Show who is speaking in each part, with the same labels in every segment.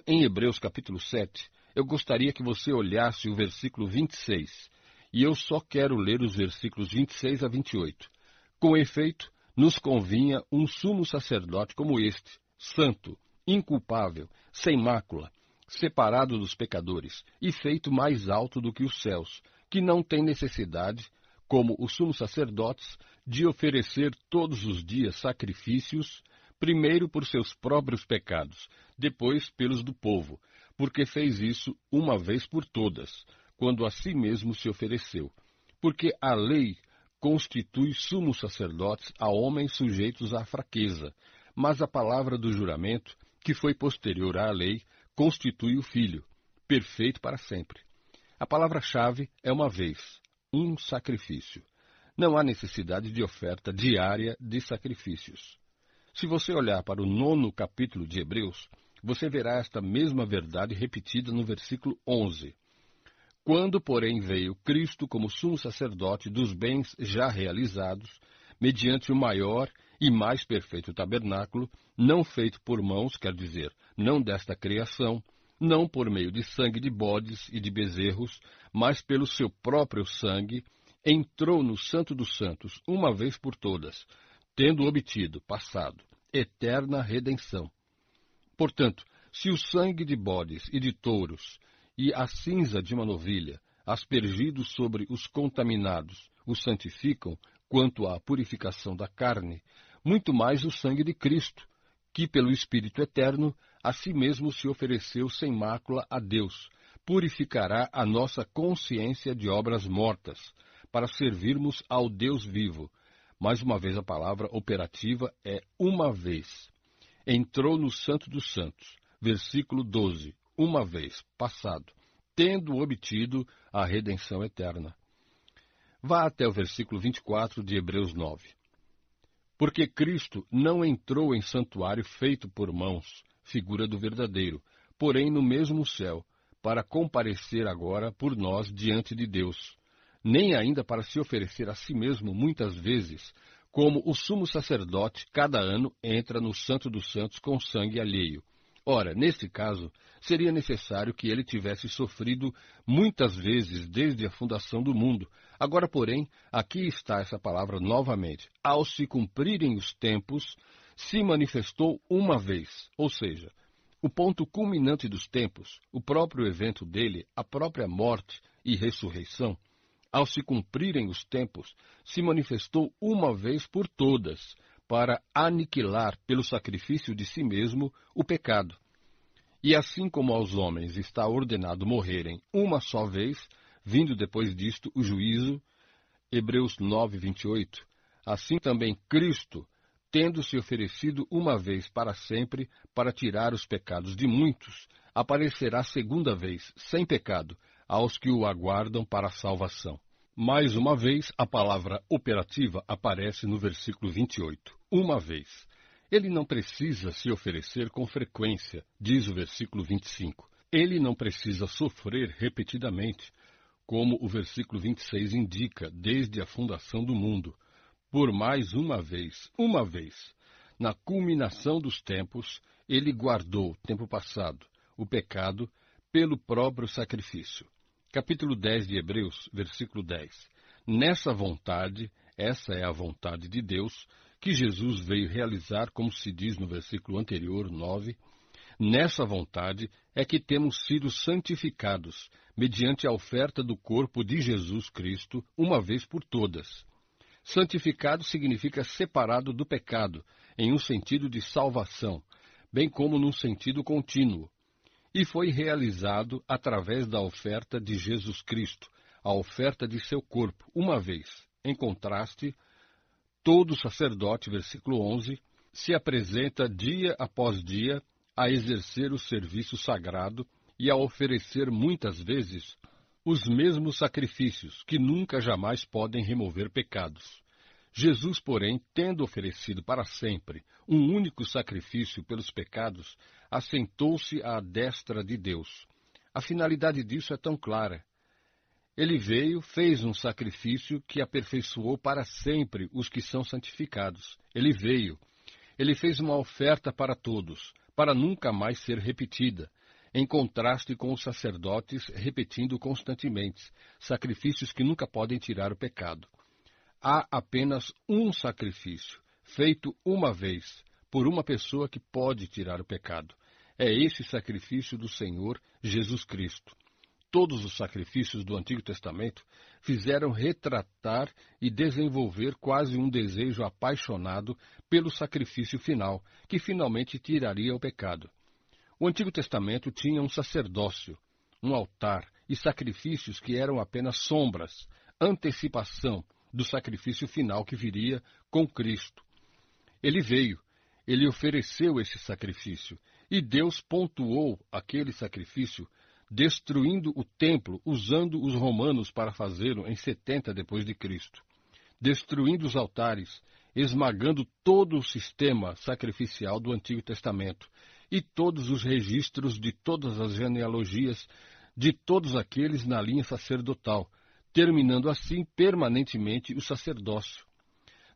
Speaker 1: em Hebreus capítulo 7, eu gostaria que você olhasse o versículo 26, e eu só quero ler os versículos 26 a 28. Com efeito, nos convinha um sumo sacerdote como este, santo, inculpável, sem mácula, separado dos pecadores, e feito mais alto do que os céus, que não tem necessidade, como os sumos sacerdotes, de oferecer todos os dias sacrifícios, primeiro por seus próprios pecados, depois pelos do povo, porque fez isso uma vez por todas, quando a si mesmo se ofereceu. Porque a lei constitui sumos sacerdotes a homens sujeitos à fraqueza, mas a palavra do juramento, que foi posterior à lei, constitui o Filho, perfeito para sempre. A palavra-chave é uma vez, um sacrifício. Não há necessidade de oferta diária de sacrifícios. Se você olhar para o 9º capítulo de Hebreus, você verá esta mesma verdade repetida no versículo 11. Quando, porém, veio Cristo como sumo sacerdote dos bens já realizados, mediante o maior e mais perfeito tabernáculo, não feito por mãos, quer dizer, não desta criação, não por meio de sangue de bodes e de bezerros, mas pelo seu próprio sangue, entrou no Santo dos Santos uma vez por todas, tendo obtido, passado, eterna redenção. Portanto, se o sangue de bodes e de touros e a cinza de uma novilha, aspergidos sobre os contaminados, os santificam quanto à purificação da carne, muito mais o sangue de Cristo, que pelo Espírito Eterno a si mesmo se ofereceu sem mácula a Deus, purificará a nossa consciência de obras mortas, para servirmos ao Deus vivo. Mais uma vez a palavra operativa é uma vez. Entrou no Santo dos Santos, versículo 12, uma vez, passado, tendo obtido a redenção eterna. Vá até o versículo 24 de Hebreus 9. Porque Cristo não entrou em santuário feito por mãos, figura do verdadeiro, porém no mesmo céu, para comparecer agora por nós diante de Deus, nem ainda para se oferecer a si mesmo muitas vezes, como o sumo sacerdote cada ano entra no Santo dos Santos com sangue alheio. Ora, nesse caso, seria necessário que ele tivesse sofrido muitas vezes desde a fundação do mundo. Agora, porém, aqui está essa palavra novamente. Ao se cumprirem os tempos, se manifestou uma vez. Ou seja, o ponto culminante dos tempos, o próprio evento dele, a própria morte e ressurreição, ao se cumprirem os tempos, se manifestou uma vez por todas, para aniquilar pelo sacrifício de si mesmo o pecado. E assim como aos homens está ordenado morrerem uma só vez, vindo depois disto o juízo, Hebreus 9, 28, assim também Cristo, tendo se oferecido uma vez para sempre para tirar os pecados de muitos, aparecerá segunda vez, sem pecado, aos que o aguardam para a salvação. Mais uma vez, a palavra operativa aparece no versículo 28. Uma vez. Ele não precisa se oferecer com frequência, diz o versículo 25. Ele não precisa sofrer repetidamente, como o versículo 26 indica, desde a fundação do mundo. Por mais uma vez, na culminação dos tempos, ele guardou, tempo passado, o pecado pelo próprio sacrifício. Capítulo 10 de Hebreus, versículo 10. Nessa vontade, essa é a vontade de Deus, que Jesus veio realizar, como se diz no versículo anterior, 9. Nessa vontade é que temos sido santificados, mediante a oferta do corpo de Jesus Cristo, uma vez por todas. Santificado significa separado do pecado, em um sentido de salvação, bem como num sentido contínuo. E foi realizado através da oferta de Jesus Cristo, a oferta de seu corpo, uma vez. Em contraste, todo sacerdote, versículo 11, se apresenta dia após dia a exercer o serviço sagrado e a oferecer muitas vezes os mesmos sacrifícios, que nunca jamais podem remover pecados. Jesus, porém, tendo oferecido para sempre um único sacrifício pelos pecados, assentou-se à destra de Deus. A finalidade disso é tão clara. Ele veio, fez um sacrifício que aperfeiçoou para sempre os que são santificados. Ele veio. Ele fez uma oferta para todos, para nunca mais ser repetida. em contraste com os sacerdotes repetindo constantemente sacrifícios que nunca podem tirar o pecado. Há apenas um sacrifício, feito uma vez, por uma pessoa que pode tirar o pecado. É esse sacrifício do Senhor Jesus Cristo. Todos os sacrifícios do Antigo Testamento fizeram retratar e desenvolver quase um desejo apaixonado pelo sacrifício final, que finalmente tiraria o pecado. O Antigo Testamento tinha um sacerdócio, um altar e sacrifícios que eram apenas sombras, antecipação do sacrifício final que viria com Cristo. Ele veio, ele ofereceu esse sacrifício, e Deus pontuou aquele sacrifício destruindo o templo, usando os romanos para fazê-lo em 70 depois de Cristo, destruindo os altares, esmagando todo o sistema sacrificial do Antigo Testamento e todos os registros de todas as genealogias de todos aqueles na linha sacerdotal, terminando assim permanentemente o sacerdócio.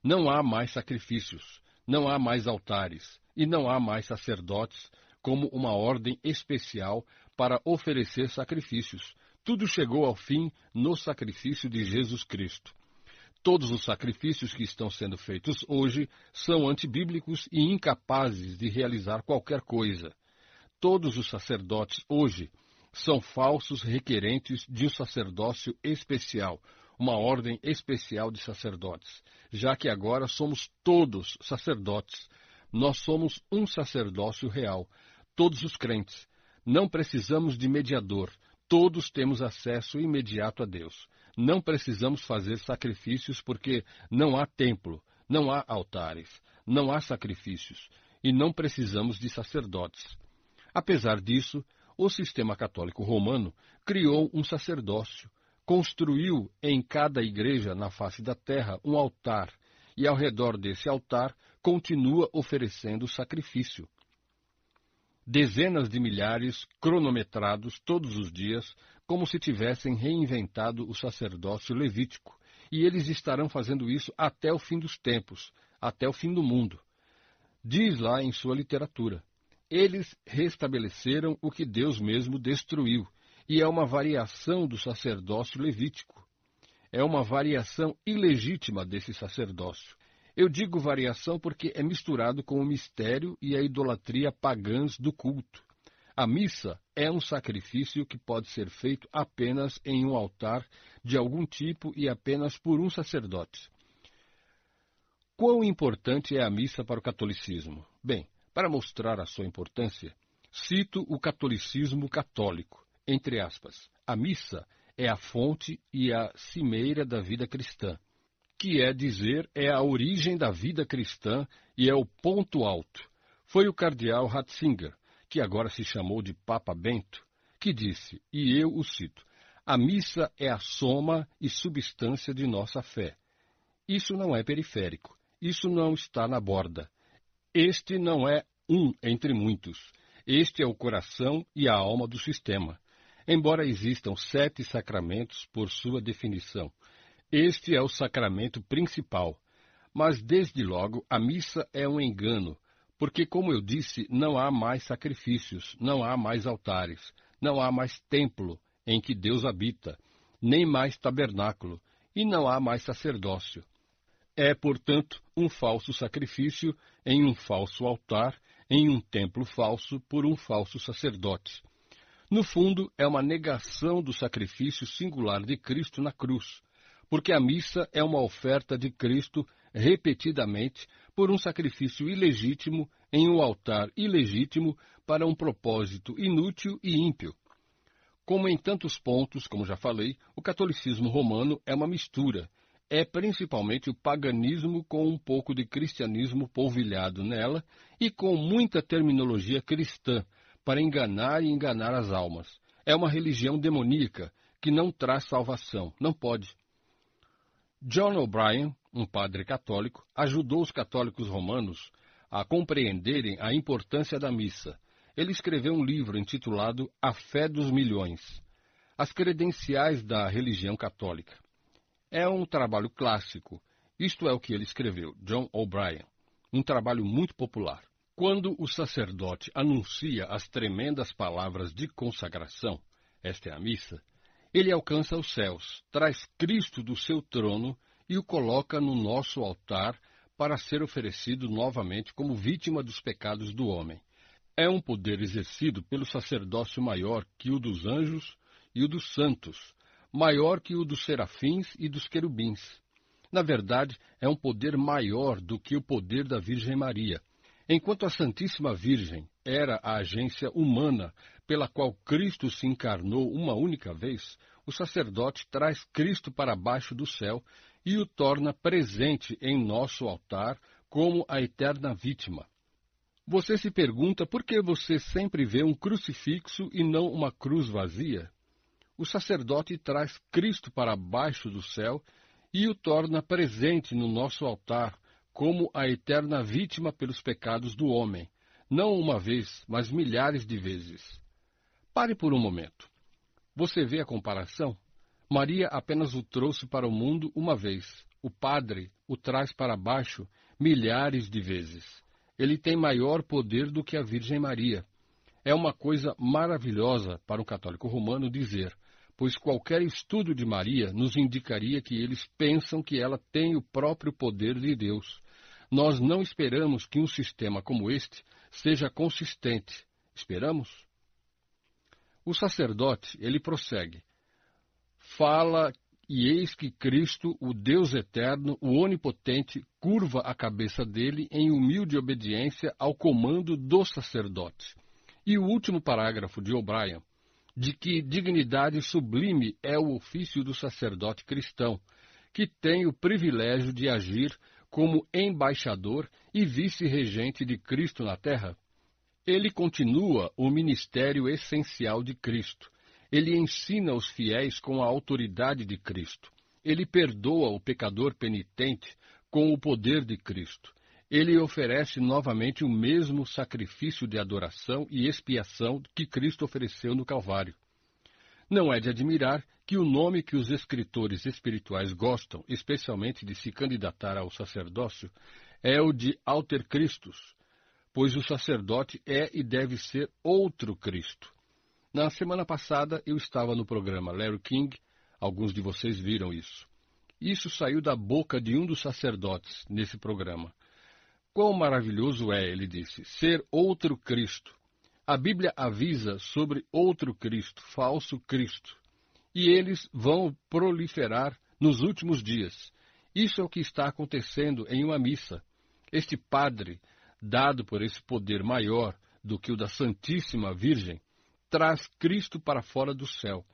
Speaker 1: Não há mais sacrifícios, não há mais altares e não há mais sacerdotes como uma ordem especial para oferecer sacrifícios. Tudo chegou ao fim no sacrifício de Jesus Cristo. Todos os sacrifícios que estão sendo feitos hoje são antibíblicos e incapazes de realizar qualquer coisa. Todos os sacerdotes hoje são falsos requerentes de um sacerdócio especial, uma ordem especial de sacerdotes, já que agora somos todos sacerdotes. Nós somos um sacerdócio real, todos os crentes. Não precisamos de mediador, todos temos acesso imediato a Deus. Não precisamos fazer sacrifícios porque não há templo, não há altares, não há sacrifícios e não precisamos de sacerdotes. Apesar disso, o sistema católico romano criou um sacerdócio, construiu em cada igreja na face da terra um altar e ao redor desse altar continua oferecendo sacrifício. Dezenas de milhares cronometrados todos os dias, como se tivessem reinventado o sacerdócio levítico, e eles estarão fazendo isso até o fim dos tempos, até o fim do mundo. Diz lá em sua literatura, eles restabeleceram o que Deus mesmo destruiu, e é uma variação do sacerdócio levítico. É uma variação ilegítima desse sacerdócio. Eu digo variação porque é misturado com o mistério e a idolatria pagãs do culto. A missa é um sacrifício que pode ser feito apenas em um altar de algum tipo e apenas por um sacerdote. Quão importante é a missa para o catolicismo? Bem, para mostrar a sua importância, cito o catolicismo católico, entre aspas. A missa é a fonte e a cimeira da vida cristã, que é dizer, é a origem da vida cristã e é o ponto alto. Foi o cardeal Ratzinger, que agora se chamou de Papa Bento, que disse, e eu o cito, a missa é a soma e substância de nossa fé. Isso não é periférico, isso não está na borda. Este não é um entre muitos. Este é o coração e a alma do sistema. Embora existam 7 sacramentos por sua definição, este é o sacramento principal. Mas, desde logo, a missa é um engano, porque, como eu disse, não há mais sacrifícios, não há mais altares, não há mais templo em que Deus habita, nem mais tabernáculo, e não há mais sacerdócio. É, portanto, um falso sacrifício em um falso altar, em um templo falso, por um falso sacerdote. No fundo, é uma negação do sacrifício singular de Cristo na cruz, porque a missa é uma oferta de Cristo repetidamente por um sacrifício ilegítimo em um altar ilegítimo para um propósito inútil e ímpio. Como em tantos pontos, como já falei, o catolicismo romano é uma mistura. É principalmente o paganismo com um pouco de cristianismo polvilhado nela e com muita terminologia cristã para enganar e enganar as almas. É uma religião demoníaca que não traz salvação, não pode. John O'Brien, um padre católico, ajudou os católicos romanos a compreenderem a importância da missa. Ele escreveu um livro intitulado A Fé dos Milhões, as credenciais da religião católica. É um trabalho clássico, isto é o que ele escreveu, John O'Brien, um trabalho muito popular. Quando o sacerdote anuncia as tremendas palavras de consagração, esta é a missa, ele alcança os céus, traz Cristo do seu trono e o coloca no nosso altar para ser oferecido novamente como vítima dos pecados do homem. É um poder exercido pelo sacerdócio maior que o dos anjos e o dos santos, maior que o dos serafins e dos querubins. Na verdade, é um poder maior do que o poder da Virgem Maria. Enquanto a Santíssima Virgem era a agência humana pela qual Cristo se encarnou uma única vez, o sacerdote traz Cristo para baixo do céu e o torna presente em nosso altar como a eterna vítima. Você se pergunta por que você sempre vê um crucifixo e não uma cruz vazia? O sacerdote traz Cristo para baixo do céu e o torna presente no nosso altar como a eterna vítima pelos pecados do homem, não uma vez, mas milhares de vezes. Pare por um momento. Você vê a comparação? Maria apenas o trouxe para o mundo uma vez. O Padre o traz para baixo milhares de vezes. Ele tem maior poder do que a Virgem Maria. É uma coisa maravilhosa para um católico romano dizer, pois qualquer estudo de Maria nos indicaria que eles pensam que ela tem o próprio poder de Deus. Nós não esperamos que um sistema como este seja consistente. Esperamos? O sacerdote, ele prossegue. Fala, e eis que Cristo, o Deus eterno, o onipotente, curva a cabeça dele em humilde obediência ao comando do sacerdote. E o último parágrafo de O'Brien, de que dignidade sublime é o ofício do sacerdote cristão, que tem o privilégio de agir como embaixador e vice-regente de Cristo na terra. Ele continua o ministério essencial de Cristo. Ele ensina os fiéis com a autoridade de Cristo. Ele perdoa o pecador penitente com o poder de Cristo. Ele oferece novamente o mesmo sacrifício de adoração e expiação que Cristo ofereceu no Calvário. Não é de admirar que o nome que os escritores espirituais gostam, especialmente de se candidatar ao sacerdócio, é o de Alter Christus, pois o sacerdote é e deve ser outro Cristo. Na semana passada eu estava no programa Larry King, alguns de vocês viram isso. Isso saiu da boca de um dos sacerdotes nesse programa. Quão maravilhoso é, ele disse, ser outro Cristo. A Bíblia avisa sobre outro Cristo, falso Cristo. E eles vão proliferar nos últimos dias. Isso é o que está acontecendo em uma missa. Este padre, dado por esse poder maior do que o da Santíssima Virgem, traz Cristo para fora do céu.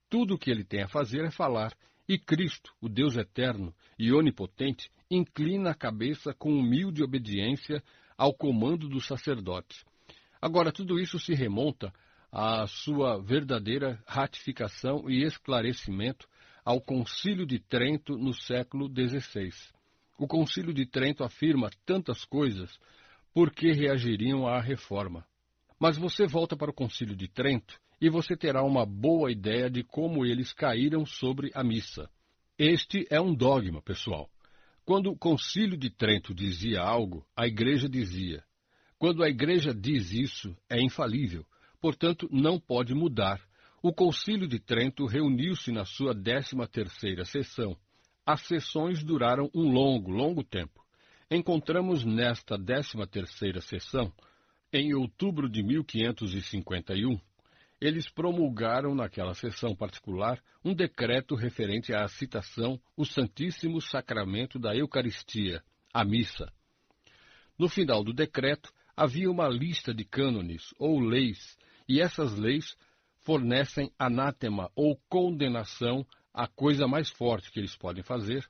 Speaker 1: Tudo o que ele tem a fazer é falar, e Cristo, o Deus eterno e onipotente, inclina a cabeça com humilde obediência ao comando do sacerdote. Agora, tudo isso se remonta à sua verdadeira ratificação e esclarecimento ao Concílio de Trento no século XVI. O Concílio de Trento afirma tantas coisas porque reagiriam à reforma. Mas você volta para o Concílio de Trento e você terá uma boa ideia de como eles caíram sobre a missa. Este é um dogma, pessoal. Quando o Concílio de Trento dizia algo, a Igreja dizia. Quando a Igreja diz isso, é infalível, portanto não pode mudar. O Concílio de Trento reuniu-se na sua 13ª sessão. As sessões duraram um longo tempo. Encontramos nesta 13ª sessão, em outubro de 1551, eles promulgaram naquela sessão particular um decreto referente à citação o Santíssimo Sacramento da Eucaristia, a missa. No final do decreto, havia uma lista de cânones ou leis, e essas leis fornecem anátema ou condenação à coisa mais forte que eles podem fazer.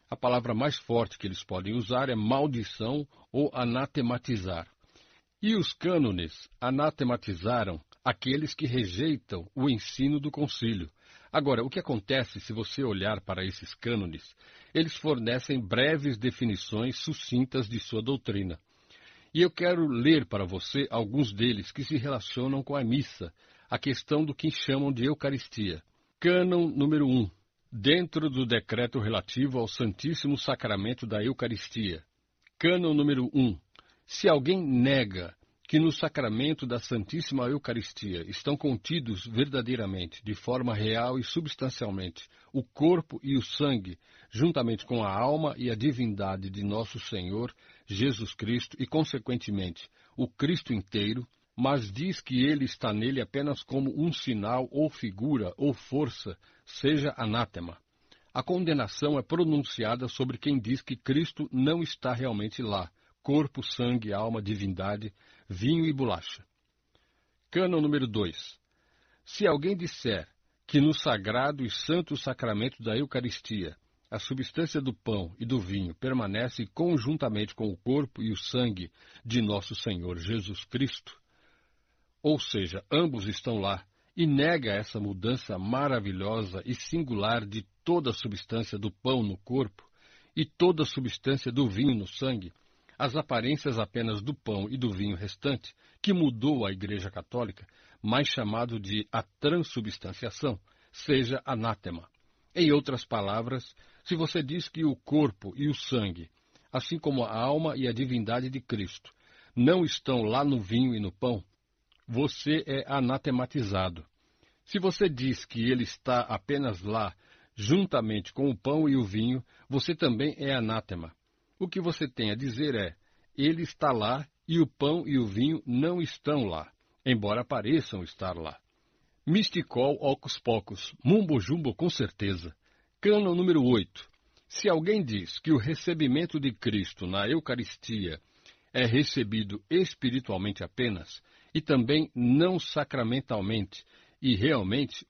Speaker 1: A palavra mais forte que eles podem usar é maldição ou anatematizar. E os cânones anatematizaram aqueles que rejeitam o ensino do concílio. Agora, o que acontece se você olhar para esses cânones? Eles fornecem breves definições sucintas de sua doutrina. E eu quero ler para você alguns deles que se relacionam com a missa, a questão do que chamam de Eucaristia. Cânon número 1. Dentro do decreto relativo ao Santíssimo Sacramento da Eucaristia. Cânon número 1. Se alguém nega que no sacramento da Santíssima Eucaristia estão contidos verdadeiramente, de forma real e substancialmente, o corpo e o sangue, juntamente com a alma e a divindade de nosso Senhor Jesus Cristo e, consequentemente, o Cristo inteiro, mas diz que ele está nele apenas como um sinal ou figura ou força, seja anátema. A condenação é pronunciada sobre quem diz que Cristo não está realmente lá, corpo, sangue, alma, divindade, vinho e bolacha. Cânon número 2. Se alguém disser que no sagrado e santo sacramento da Eucaristia a substância do pão e do vinho permanece conjuntamente com o corpo e o sangue de nosso Senhor Jesus Cristo, ou seja, ambos estão lá, e nega essa mudança maravilhosa e singular de toda a substância do pão no corpo e toda a substância do vinho no sangue, as aparências apenas do pão e do vinho restante, que mudou a Igreja Católica, mais chamado de a transubstanciação, seja anátema. Em outras palavras, se você diz que o corpo e o sangue, assim como a alma e a divindade de Cristo, não estão lá no vinho e no pão, você é anatematizado. Se você diz que ele está apenas lá, juntamente com o pão e o vinho, você também é anátema. O que você tem a dizer é, ele está lá e o pão e o vinho não estão lá, embora pareçam estar lá. Misticol ocus pocus, mumbo jumbo com certeza. Cânon número 8. Se alguém diz que o recebimento de Cristo na Eucaristia é recebido espiritualmente apenas, e também não sacramentalmente e realmente,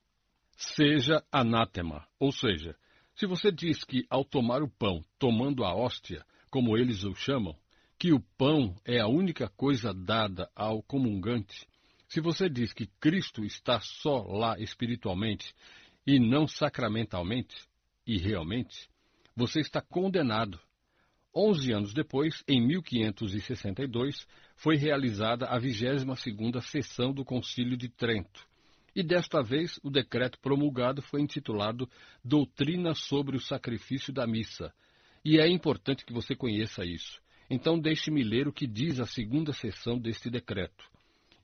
Speaker 1: seja anátema. Ou seja, se você diz que ao tomar o pão, tomando a hóstia, como eles o chamam, que o pão é a única coisa dada ao comungante, se você diz que Cristo está só lá espiritualmente e não sacramentalmente e realmente, você está condenado. 11 anos depois, em 1562, foi realizada a 22ª sessão do Concílio de Trento. E desta vez, o decreto promulgado foi intitulado Doutrina sobre o Sacrifício da Missa. E é importante que você conheça isso. Então deixe-me ler o que diz a segunda seção deste decreto.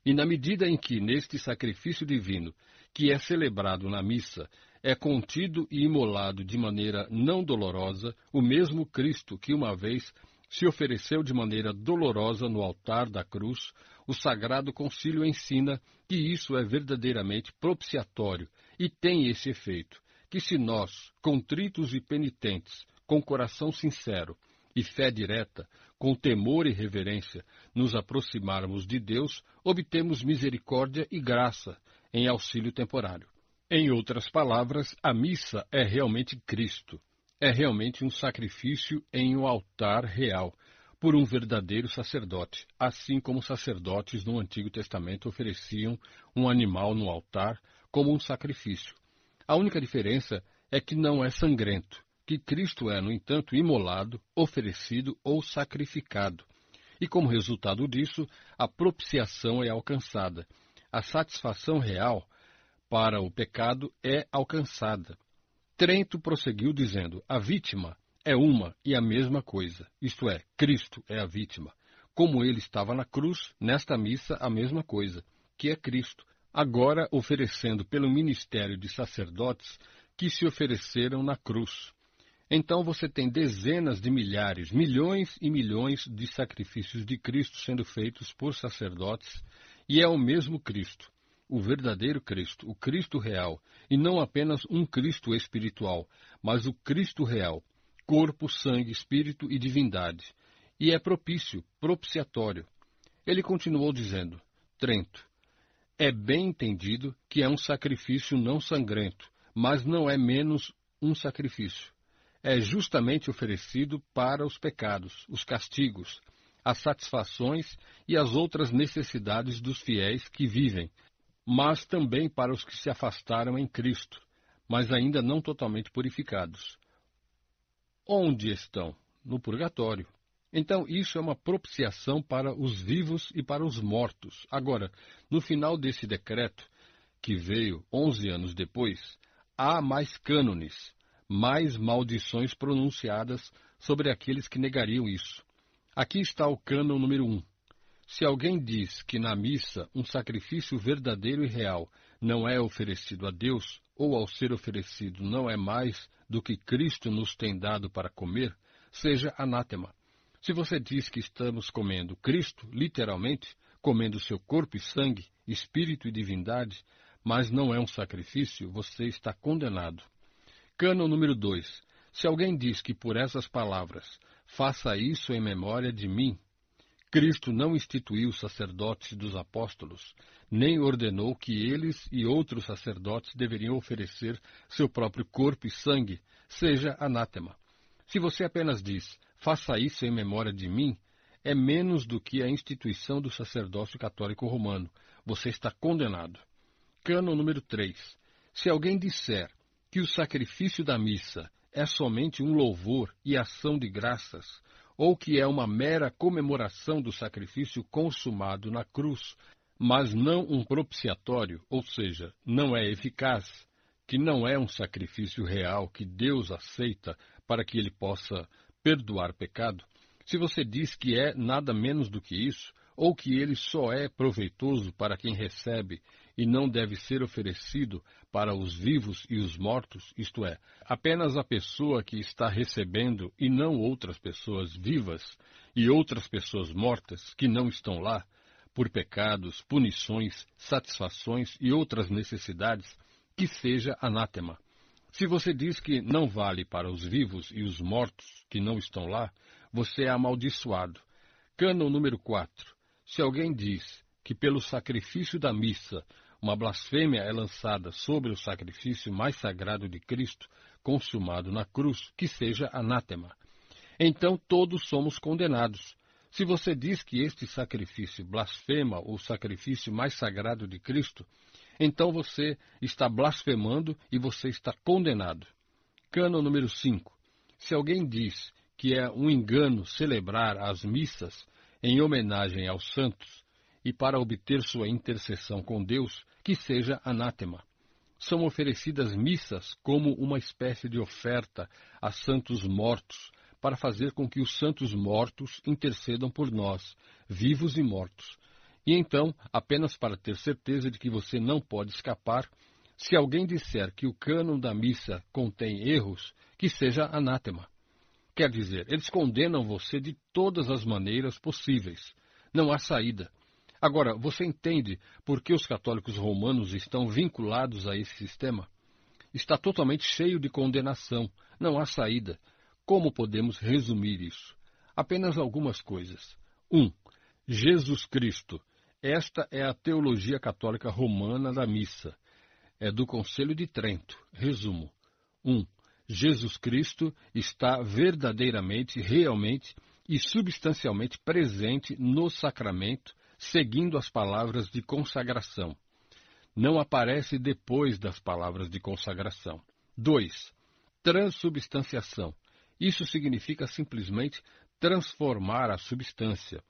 Speaker 1: E na medida em que neste sacrifício divino, que é celebrado na missa, é contido e imolado de maneira não dolorosa o mesmo Cristo que uma vez se ofereceu de maneira dolorosa no altar da cruz, o Sagrado Concílio ensina que isso é verdadeiramente propiciatório e tem esse efeito, que se nós, contritos e penitentes, com coração sincero e fé direta, com temor e reverência, nos aproximarmos de Deus, obtemos misericórdia e graça em auxílio temporário. Em outras palavras, a missa é realmente Cristo. É realmente um sacrifício em um altar real, por um verdadeiro sacerdote, assim como sacerdotes no Antigo Testamento ofereciam um animal no altar como um sacrifício. A única diferença é que não é sangrento, que Cristo é, no entanto, imolado, oferecido ou sacrificado. E como resultado disso, a propiciação é alcançada. A satisfação real para o pecado é alcançada. Trento prosseguiu dizendo, a vítima é uma e a mesma coisa, isto é, Cristo é a vítima. Como ele estava na cruz, nesta missa a mesma coisa, que é Cristo, agora oferecendo pelo ministério de sacerdotes que se ofereceram na cruz. Então você tem dezenas de milhares, milhões e milhões de sacrifícios de Cristo sendo feitos por sacerdotes, e é o mesmo Cristo, o verdadeiro Cristo, o Cristo real, e não apenas um Cristo espiritual, mas o Cristo real, corpo, sangue, espírito e divindade. E é propício, propiciatório. Ele continuou dizendo, Trento, é bem entendido que é um sacrifício não sangrento, mas não é menos um sacrifício. É justamente oferecido para os pecados, os castigos, as satisfações e as outras necessidades dos fiéis que vivem, mas também para os que se afastaram em Cristo, mas ainda não totalmente purificados. Onde estão? No purgatório. Então, isso é uma propiciação para os vivos e para os mortos. Agora, no final desse decreto, que veio 11 anos depois, há mais cânones, mais maldições pronunciadas sobre aqueles que negariam isso. Aqui está o cânon número 1. Se alguém diz que na missa um sacrifício verdadeiro e real não é oferecido a Deus, ou ao ser oferecido não é mais do que Cristo nos tem dado para comer, seja anátema. Se você diz que estamos comendo Cristo, literalmente, comendo seu corpo e sangue, espírito e divindade, mas não é um sacrifício, você está condenado. Cânon número 2. Se alguém diz que por essas palavras, faça isso em memória de mim, Cristo não instituiu sacerdotes dos apóstolos, nem ordenou que eles e outros sacerdotes deveriam oferecer seu próprio corpo e sangue, seja anátema. Se você apenas diz, faça isso em memória de mim, é menos do que a instituição do sacerdócio católico romano. Você está condenado. Cânon número 3. Se alguém disser que o sacrifício da missa é somente um louvor e ação de graças, ou que é uma mera comemoração do sacrifício consumado na cruz, mas não um propiciatório, ou seja, não é eficaz, que não é um sacrifício real que Deus aceita para que ele possa perdoar pecado, se você diz que é nada menos do que isso, ou que ele só é proveitoso para quem recebe e não deve ser oferecido para os vivos e os mortos, isto é, apenas a pessoa que está recebendo e não outras pessoas vivas e outras pessoas mortas que não estão lá, por pecados, punições, satisfações e outras necessidades, que seja anátema. Se você diz que não vale para os vivos e os mortos que não estão lá, você é amaldiçoado. Cânon número 4. Se alguém diz que pelo sacrifício da missa uma blasfêmia é lançada sobre o sacrifício mais sagrado de Cristo, consumado na cruz, que seja anátema. Então todos somos condenados. Se você diz que este sacrifício blasfema o sacrifício mais sagrado de Cristo, então você está blasfemando e você está condenado. Cânon número 5. Se alguém diz que é um engano celebrar as missas em homenagem aos santos e para obter sua intercessão com Deus, que seja anátema. São oferecidas missas como uma espécie de oferta a santos mortos, para fazer com que os santos mortos intercedam por nós, vivos e mortos. E então, apenas para ter certeza de que você não pode escapar, se alguém disser que o cânon da missa contém erros, que seja anátema. Quer dizer, eles condenam você de todas as maneiras possíveis. Não há saída. Agora, você entende por que os católicos romanos estão vinculados a esse sistema? Está totalmente cheio de condenação. Não há saída. Como podemos resumir isso? Apenas algumas coisas. 1. Jesus Cristo. Esta é a teologia católica romana da missa. É do Concílio de Trento. Resumo. 1. Jesus Cristo está verdadeiramente, realmente e substancialmente presente no sacramento, seguindo as palavras de consagração. Não aparece depois das palavras de consagração. 2. Transubstanciação. Isso significa simplesmente transformar a substância.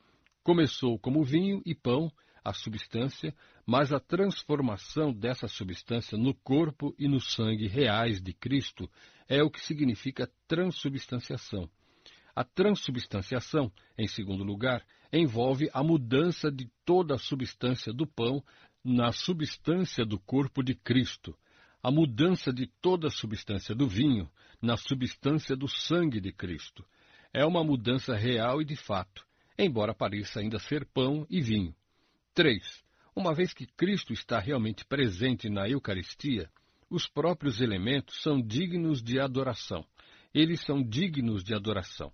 Speaker 1: Começou como vinho e pão, a substância, mas a transformação dessa substância no corpo e no sangue reais de Cristo é o que significa transubstanciação. A transubstanciação, em segundo lugar, envolve a mudança de toda a substância do pão na substância do corpo de Cristo, a mudança de toda a substância do vinho na substância do sangue de Cristo. É uma mudança real e de fato, embora pareça ainda ser pão e vinho. 3. Uma vez que Cristo está realmente presente na Eucaristia, os próprios elementos são dignos de adoração. Eles são dignos de adoração.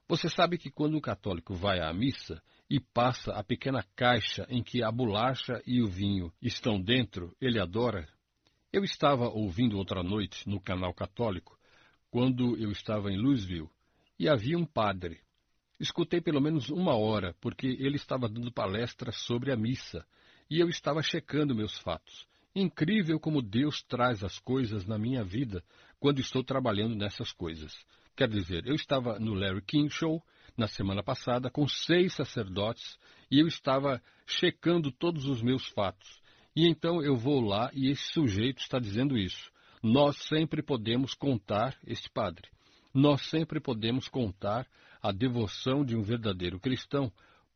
Speaker 1: Você sabe que quando o católico vai à missa e passa a pequena caixa em que a bolacha e o vinho estão dentro, ele adora? Eu estava ouvindo outra noite no canal católico, quando eu estava em Louisville, e havia um padre. Escutei pelo menos 1 hora, porque ele estava dando palestra sobre a missa, e eu estava checando meus fatos. Incrível como Deus traz as coisas na minha vida quando estou trabalhando nessas coisas. Quer dizer, eu estava no Larry King Show na semana passada com 6 sacerdotes e eu estava checando todos os meus fatos. E então eu vou lá e esse sujeito está dizendo isso. Nós sempre podemos contar, este padre, nós sempre podemos contar a devoção de um verdadeiro cristão,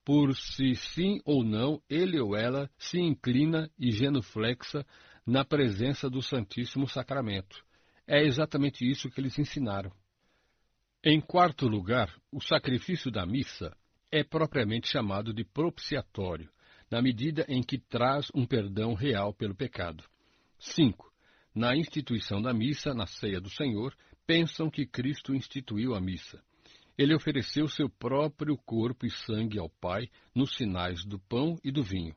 Speaker 1: por se sim ou não ele ou ela se inclina e genuflexa na presença do Santíssimo Sacramento. É exatamente isso que eles ensinaram. Em quarto lugar, o sacrifício da missa é propriamente chamado de propiciatório, na medida em que traz um perdão real pelo pecado. 5. Na instituição da missa, na ceia do Senhor, pensam que Cristo instituiu a missa. Ele ofereceu seu próprio corpo e sangue ao Pai nos sinais do pão e do vinho.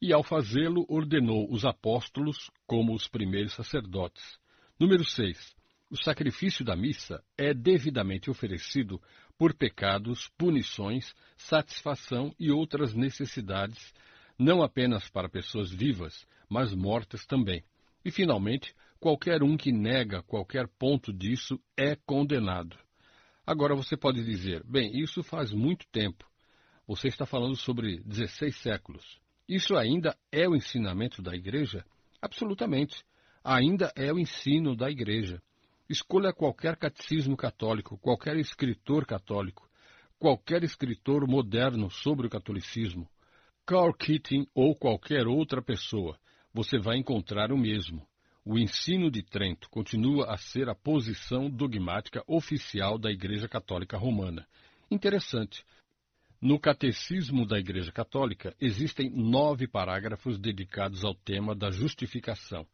Speaker 1: E, ao fazê-lo, ordenou os apóstolos como os primeiros sacerdotes. Número 6. O sacrifício da missa é devidamente oferecido por pecados, punições, satisfação e outras necessidades, não apenas para pessoas vivas, mas mortas também. E, finalmente, qualquer um que nega qualquer ponto disso é condenado. Agora você pode dizer, bem, isso faz muito tempo. Você está falando sobre 16 séculos. Isso ainda é o ensinamento da Igreja? Absolutamente. Ainda é o ensino da Igreja. Escolha qualquer catecismo católico, qualquer escritor católico, qualquer escritor moderno sobre o catolicismo, Karl Keating ou qualquer outra pessoa, você vai encontrar o mesmo. O ensino de Trento continua a ser a posição dogmática oficial da Igreja Católica Romana. Interessante. No Catecismo da Igreja Católica existem 9 parágrafos dedicados ao tema da justificação.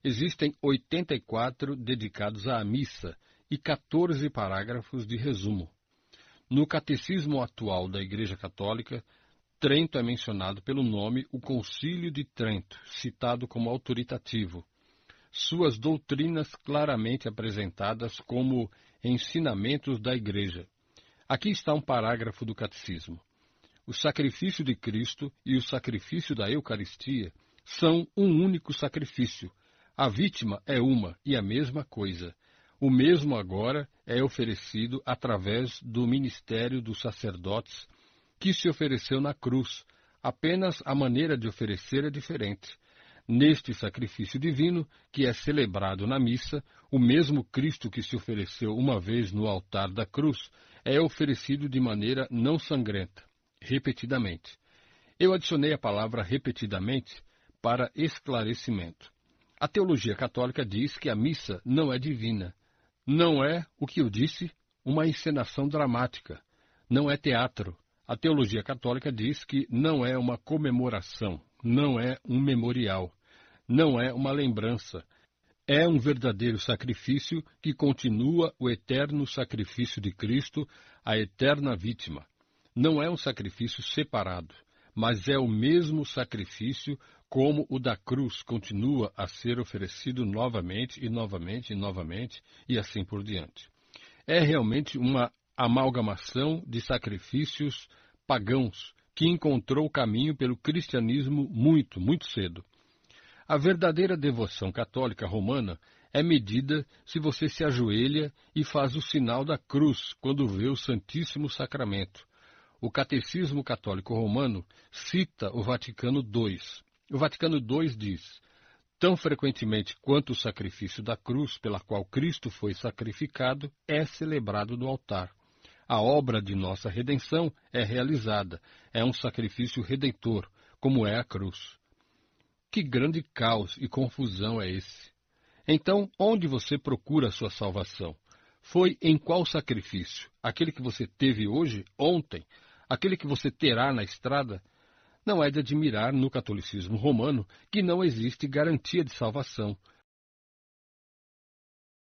Speaker 1: Existem 84 dedicados à missa e 14 parágrafos de resumo. No Catecismo atual da Igreja Católica, Trento é mencionado pelo nome o Concílio de Trento, citado como autoritativo. Suas doutrinas claramente apresentadas como ensinamentos da Igreja. Aqui está um parágrafo do Catecismo. O sacrifício de Cristo e o sacrifício da Eucaristia são um único sacrifício. A vítima é uma e a mesma coisa. O mesmo agora é oferecido através do ministério dos sacerdotes que se ofereceu na cruz. Apenas a maneira de oferecer é diferente. Neste sacrifício divino, que é celebrado na missa, o mesmo Cristo que se ofereceu uma vez no altar da cruz é oferecido de maneira não sangrenta, repetidamente. Eu adicionei a palavra repetidamente para esclarecimento. A teologia católica diz que a missa não é divina. Não é, o que eu disse, uma encenação dramática. Não é teatro. A teologia católica diz que não é uma comemoração, não é um memorial, não é uma lembrança. É um verdadeiro sacrifício que continua o eterno sacrifício de Cristo, a eterna vítima. Não é um sacrifício separado, mas é o mesmo sacrifício como o da cruz continua a ser oferecido novamente e novamente e novamente e assim por diante. É realmente uma amalgamação de sacrifícios pagãos que encontrou o caminho pelo cristianismo muito, muito cedo. A verdadeira devoção católica romana é medida se você se ajoelha e faz o sinal da cruz quando vê o Santíssimo Sacramento. O Catecismo Católico Romano cita o Vaticano II. O Vaticano II diz: tão frequentemente quanto o sacrifício da cruz pela qual Cristo foi sacrificado é celebrado no altar. A obra de nossa redenção é realizada, é um sacrifício redentor, como é a cruz. Que grande caos e confusão é esse! Então, onde você procura a sua salvação? Foi em qual sacrifício? Aquele que você teve hoje, ontem? Aquele que você terá na estrada? Não é de admirar no catolicismo romano que não existe garantia de salvação,